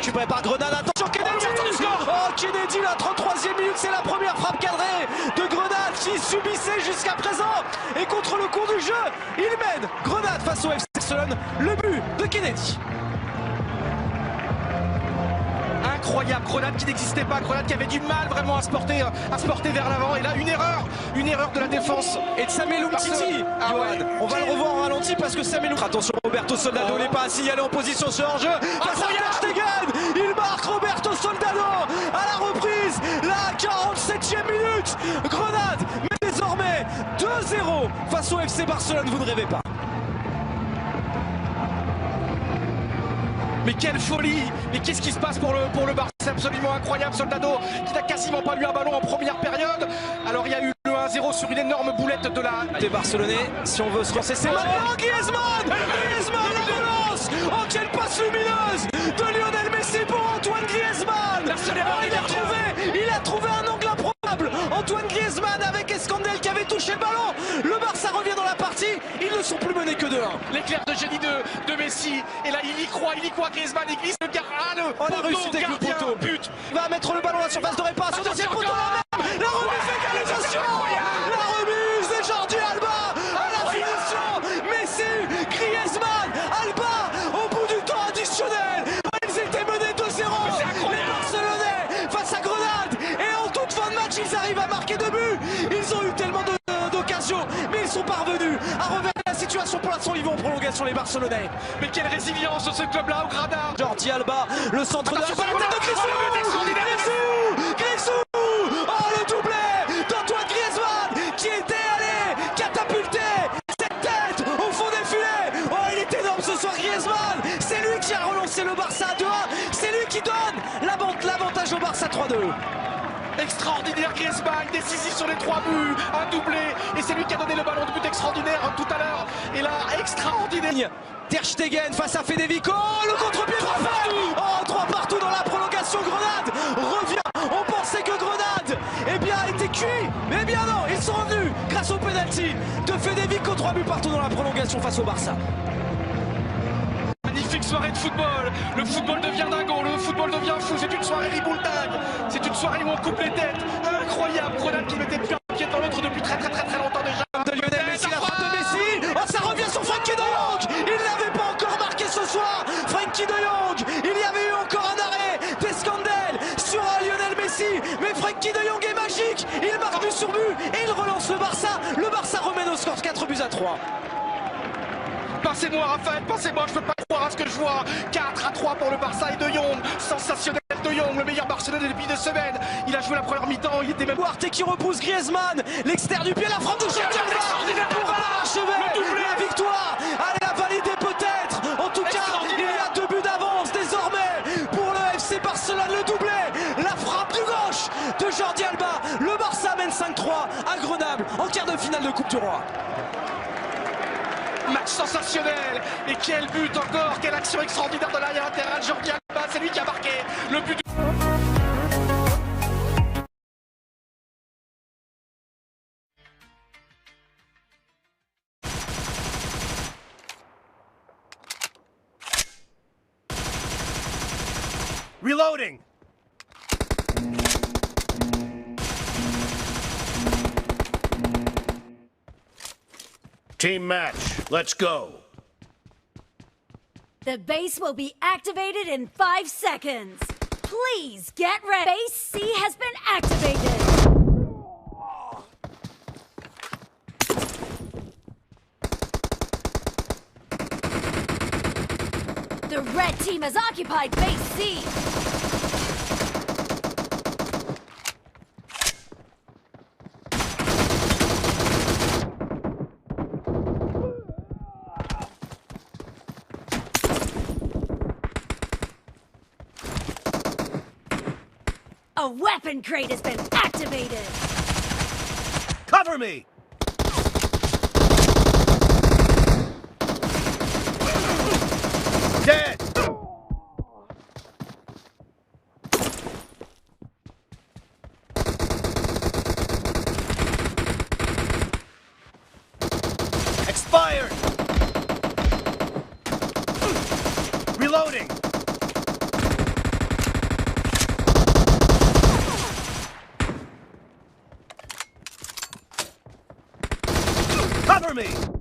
récupéré par Grenade. Attention Kennedy. Oh Kennedy, la 33e minute, c'est la première frappe cadrée de Grenade qui subissait jusqu'à présent. Et contre le cours du jeu, il mène Grenade face au FC Barcelone. Le but de Kennedy. Incroyable, Grenade qui n'existait pas, Grenade qui avait du mal vraiment à se porter vers l'avant. Et là, une erreur de la défense et de Samuel Umtiti. On va le revoir en ralenti parce que Samuel Umtiti. Attention, Roberto Soldado n'est pas signalé en position sur hors-jeu. Face à Ter Stegen, il marque Roberto Soldado à la reprise, la 47e minute. Grenade met désormais 2-0 face au FC Barcelone, vous ne rêvez pas. Mais quelle folie! Mais qu'est-ce qui se passe pour le Barça? C'est absolument incroyable. Soldado qui n'a quasiment pas eu un ballon en première période. Alors il y a eu le 1-0 sur une énorme boulette de la... Des Barcelonais, si on veut se lancer, c'est maintenant Griezmann! Griezmann, la relance! Oh, quelle passe lumineuse de Lionel Messi pour Antoine Griezmann! Il a trouvé un angle improbable. Antoine Griezmann avec Escandel qui avait touché le ballon. Le Barça revient dans la partie. Ils ne sont plus menés que 2-1. L'éclair de génie de Messi. Et là, il y croit, Griezmann, il glisse le gardien. On a réussi avec le poteau. But. Il va mettre le ballon à la surface de réparation. Deuxième poteau. La remise égalisation. La remise de Jordi Alba à la finition. Messi, Griezmann, Alba au bout du temps additionnel. Ils étaient menés 2-0. Les Barcelonais face à Grenade. Et en toute fin de match, ils arrivent à marquer 2 buts. Ils ont eu tellement d'occasions, mais ils sont parvenus à reverser la situation. Pour l'instant, ils vont en prolongation, les Barcelonais. Mais quelle résilience de ce club-là au Granada. Jordi Alba, le centre de la tête de Grisou. Oh, le doublé d'Antoine Griezmann qui était allé catapulter cette tête au fond des filets. Oh, il est énorme ce soir, Griezmann. C'est lui qui a relancé le Barça à 2-1. C'est lui qui donne l'avantage au Barça 3-2. Extraordinaire Griezmann, décisif sur les 3 buts, un doublé, et c'est lui qui a donné le ballon de but extraordinaire tout à l'heure. Et là, extraordinaire. Ter Stegen face à Federico, le contre-pied parfait. Oh, 3 partout dans la prolongation. Grenade revient. On pensait que Grenade était cuit, mais bien non, ils sont revenus grâce au penalty de Federico. 3 buts partout dans la prolongation face au Barça. Magnifique soirée de football, le football devient dingo, le football devient fou, c'est une soirée riboultag, c'est une soirée où on coupe les têtes, incroyable, Grenade qui mettait plus un pied dans l'autre depuis très longtemps déjà. De Lionel Messi, la frappe de Messi, oh ça revient sur Frenkie de Jong, il n'avait pas encore marqué ce soir, Frenkie de Jong, il y avait eu encore un arrêt d'Escandel sur Lionel Messi, mais Frenkie de Jong est magique, il marque du surbut et il relance le Barça remène au score 4-3. Passez-moi Raphaël, passez-moi, je peux pas croire à ce que je vois. 4-3 pour le Barça et De Jong, sensationnel De Jong, le meilleur Barcelonais depuis 2 semaines. Il a joué la première mi-temps, il était même... Duarte qui repousse Griezmann, l'extérieur du pied, la frappe de Jordi Alba pour parachever la victoire. Allez, la valider peut-être. En tout cas, il y a 2 buts d'avance désormais pour le FC Barcelone, le doublé. La frappe du gauche de Jordi Alba. Le Barça mène 5-3 à Grenoble en quart de finale de Coupe du Roi. Match sensationnel, et quel but encore, quelle action extraordinaire de l'arrière latéral, Jordi Alba, c'est lui qui a marqué le but. Reloading. Team match, let's go. The base will be activated in 5 seconds. Please get ready. Base C has been activated. The red team has occupied base C. A weapon crate has been activated! Cover me! Dead! Expired! Reloading! me!